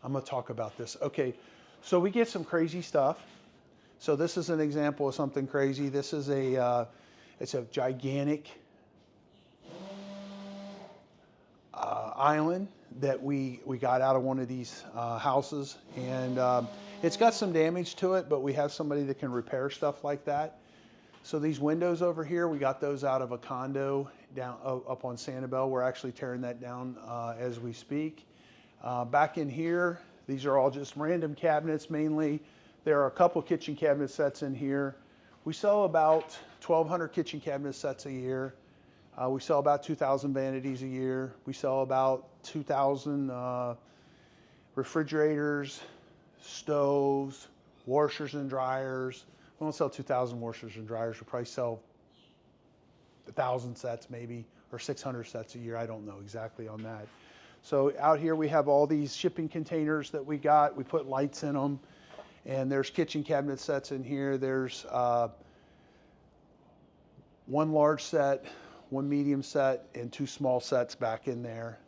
I'm gonna talk about this. Okay, so we get some crazy stuff. So this is an example of something crazy. This is it's a gigantic island that we got out of one of these houses, and it's got some damage to it, but we have somebody that can repair stuff like that. So these windows over here, we got those out of a condo down up on Sanibel. We're actually tearing that down as we speak. Back in here, these are all just random cabinets mainly. There are a couple kitchen cabinet sets in here. We sell about 1,200 kitchen cabinet sets a year. We sell about 2,000 vanities a year. We sell about 2,000 refrigerators, stoves, washers and dryers. We don't sell 2,000 washers and dryers. We probably sell 1,000 sets maybe, or 600 sets a year. I don't know exactly on that. So out here we have all these shipping containers that we got. We put lights in them. And there's kitchen cabinet sets in here. There's one large set, one medium set, and two small sets back in there.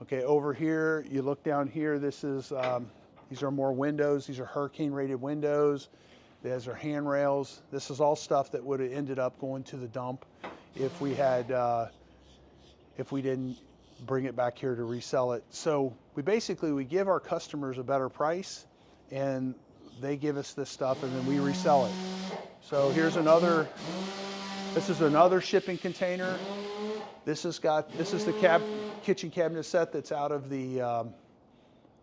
Okay, over here, you look down here, this is, these are more windows. These are hurricane rated windows. These are handrails. This is all stuff that would have ended up going to the dump if we had, if we didn't bring it back here to resell it. So we give our customers a better price, and they give us this stuff, and then we resell it. So here's another, this is another shipping container. This is the kitchen cabinet set that's out of the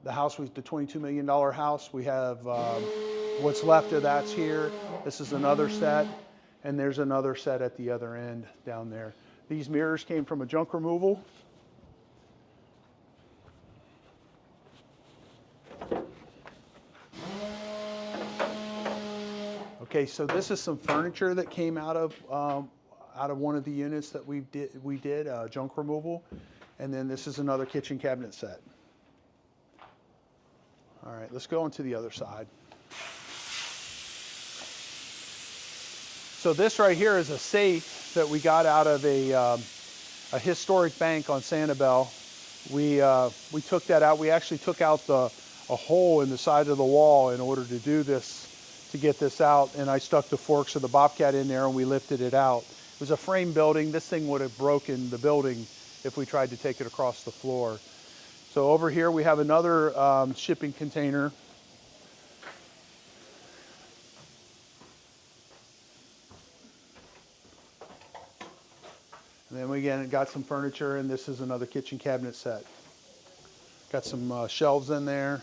house, the $22 million house. We have what's left of that's here. This is another set, and there's another set at the other end down there. These mirrors came from a junk removal. Okay, so this is some furniture that came out of one of the units that we did junk removal, and then this is another kitchen cabinet set. All right, let's go on to the other side. So this right here is a safe that we got out of a historic bank on Sanibel. We took that out. We actually took out a hole in the side of the wall in order to do this, to get this out, and I stuck the forks of the Bobcat in there and we lifted it out. It was a frame building. This thing would have broken the building if we tried to take it across the floor. So over here we have another shipping container. And then we again got some furniture, and this is another kitchen cabinet set. Got some shelves in there.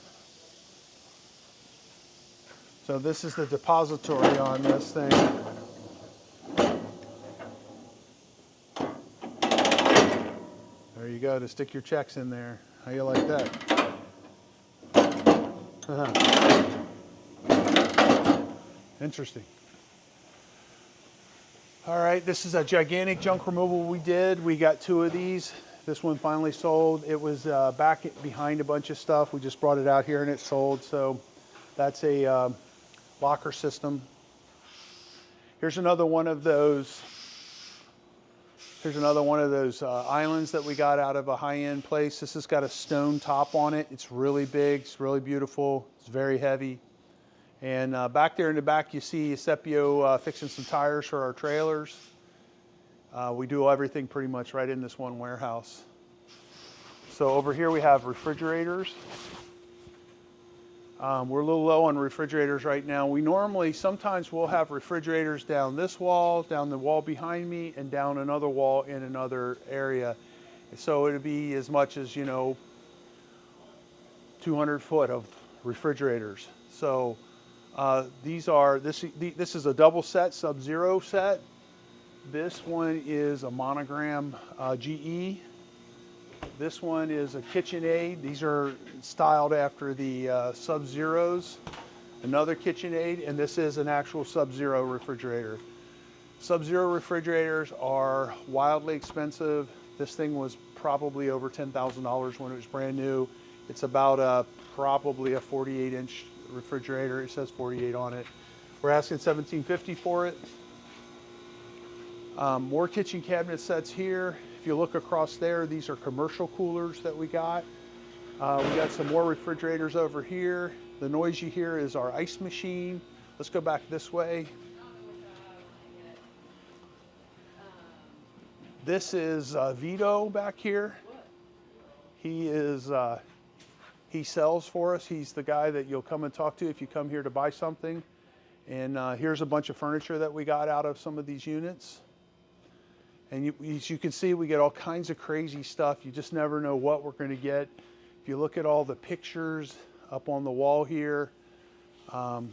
So this is the depository on this thing. There you go, to stick your checks in there. How you like that? Interesting. All right, this is a gigantic junk removal we did. We got two of these. This one finally sold. It was back behind a bunch of stuff. We just brought it out here and it sold. So that's a locker system. Here's another one of those. Here's another one of those islands that we got out of a high-end place. This has got a stone top on it. It's really big. It's really beautiful. It's very heavy. And back there in the back, you see Sepio fixing some tires for our trailers. We do everything pretty much right in this one warehouse. So over here we have refrigerators. We're a little low on refrigerators right now. We normally, sometimes we'll have refrigerators down this wall, down the wall behind me, and down another wall in another area. So it'd be as much as, 200 foot of refrigerators. So this is a double set, Sub-Zero set. This one is a monogram GE. This one is a KitchenAid. These are styled after the Sub-Zeros. Another KitchenAid, and this is an actual Sub-Zero refrigerator. Sub-Zero refrigerators are wildly expensive. This thing was probably over $10,000 when it was brand new. It's about probably a 48-inch refrigerator. It says 48 on it. We're asking $1,750 for it. More kitchen cabinet sets here. If you look across there, these are commercial coolers that we got. We got some more refrigerators over here. The noise you hear is our ice machine. Let's go back this way. This is Vito back here. He sells for us. He's the guy that you'll come and talk to if you come here to buy something. And here's a bunch of furniture that we got out of some of these units. And as you can see, we get all kinds of crazy stuff. You just never know what we're going to get. If you look at all the pictures up on the wall here, more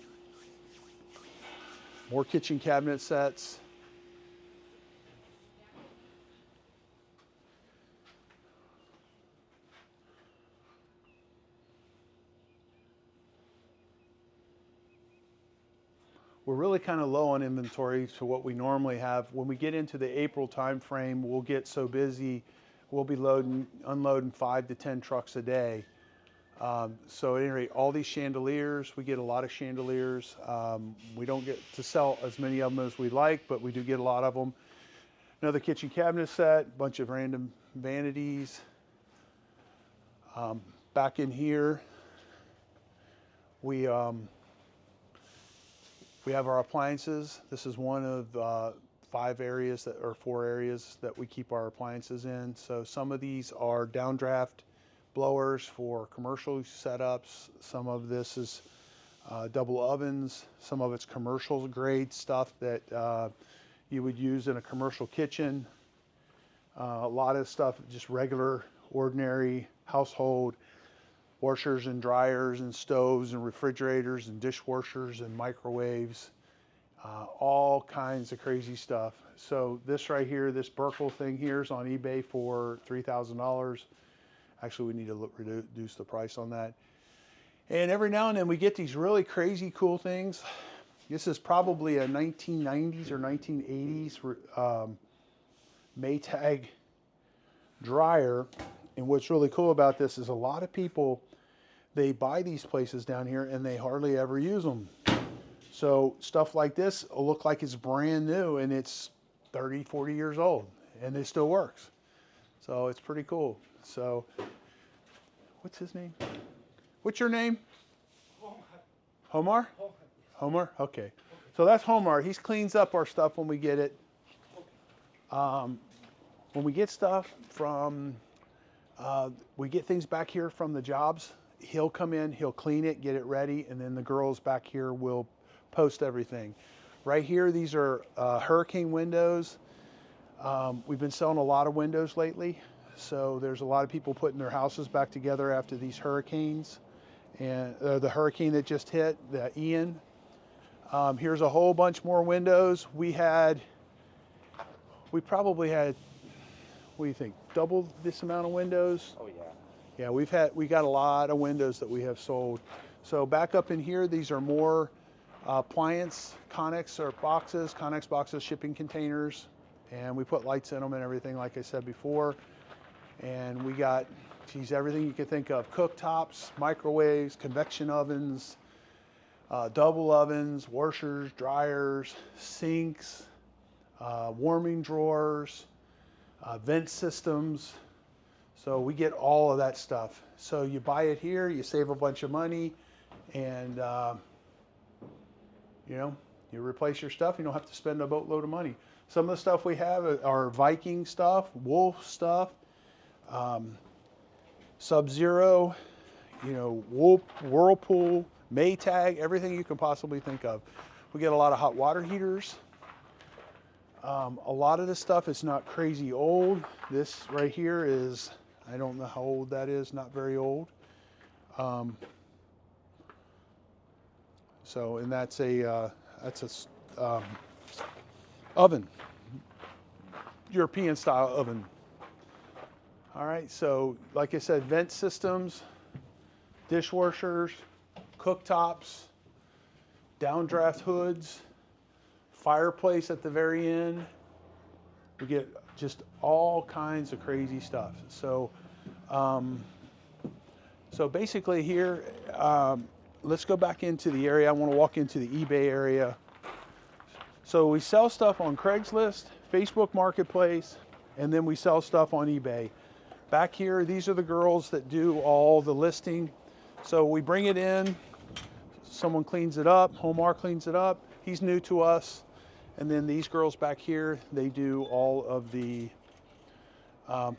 kitchen cabinet sets. We're really kind of low on inventory to what we normally have. When we get into the April time frame, we'll get so busy, we'll be unloading 5 to 10 trucks a day. So at any rate, all these chandeliers, we get a lot of chandeliers. We don't get to sell as many of them as we like, but we do get a lot of them. Another kitchen cabinet set, bunch of random vanities. Back in here, we have our appliances. This is one of 4 areas that we keep our appliances in. So some of these are downdraft blowers for commercial setups. Some of this is double ovens. Some of it's commercial grade stuff that you would use in a commercial kitchen. A lot of stuff, just regular, ordinary household washers and dryers and stoves and refrigerators and dishwashers and microwaves, all kinds of crazy stuff. So this right here, this Burkle thing here is on eBay for $3,000. Actually, we need to reduce the price on that. And every now and then we get these really crazy cool things. This is probably a 1990s or 1980s Maytag dryer. And what's really cool about this is a lot of people, they buy these places down here and they hardly ever use them. So stuff like this will look like it's brand new and it's 30, 40 years old and it still works. So it's pretty cool. So what's his name? What's your name? Homar. Homer? Okay. So that's Homar. He cleans up our stuff when we get it. When we get stuff from we get things back here from the jobs. He'll come in, he'll clean it, get it ready, and then the girls back here will post everything. Right here, these are hurricane windows. We've been selling a lot of windows lately, so there's a lot of people putting their houses back together after these hurricanes. And the hurricane that just hit, the Ian. Here's a whole bunch more windows. We probably had, what do you think, double this amount of windows? Oh yeah. Yeah, we got a lot of windows that we have sold. So back up in here, these are more appliance Connex boxes, shipping containers, and we put lights in them and everything, like I said before. And we got, geez, everything you can think of: cooktops, microwaves, convection ovens, double ovens, washers, dryers, sinks, warming drawers, vent systems. So we get all of that stuff. So you buy it here, you save a bunch of money, and you know, you replace your stuff. You don't have to spend a boatload of money. Some of the stuff we have are Viking stuff, Wolf stuff, Sub-Zero, you know, Whirlpool, Maytag, everything you can possibly think of. We get a lot of hot water heaters. A lot of this stuff is not crazy old. This right here is, I don't know how old that is, not very old. So, and that's a oven, European style oven. All right, so like I said, vent systems, dishwashers, cooktops, downdraft hoods, fireplace at the very end. We get just all kinds of crazy stuff. So, so basically here, let's go back into the area. I want to walk into the eBay area. So we sell stuff on Craigslist, Facebook Marketplace, and then we sell stuff on eBay. Back here, these are the girls that do all the listing. So we bring it in, someone cleans it up, Homar cleans it up. He's new to us. And then these girls back here, they do all of the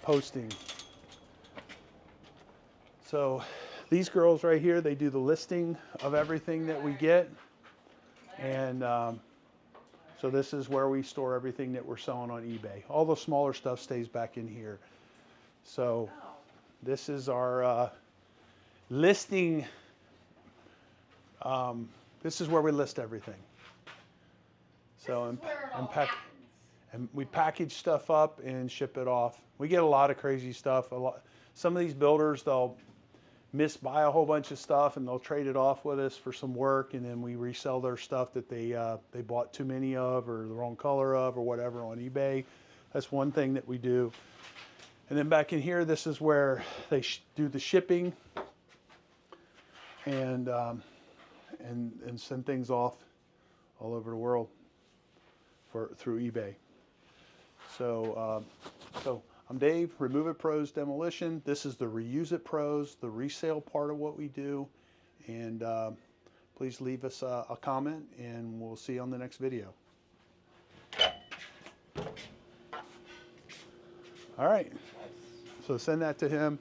posting. So these girls right here, they do the listing of everything that we get. And so this is where we store everything that we're selling on eBay. All the smaller stuff stays back in here. So this is our listing. This is where we list everything. So and we package stuff up and ship it off. We get a lot of crazy stuff. Some of these builders, they'll misbuy a whole bunch of stuff and they'll trade it off with us for some work, and then we resell their stuff that they bought too many of or the wrong color of or whatever on eBay. That's one thing that we do. And then back in here, this is where they do the shipping and send things off all over the world through eBay. So I'm Dave, Remove It Pros Demolition. This is the Reuse It Pros, the resale part of what we do. And please leave us a comment, and we'll see you on the next video. All right, so send that to him.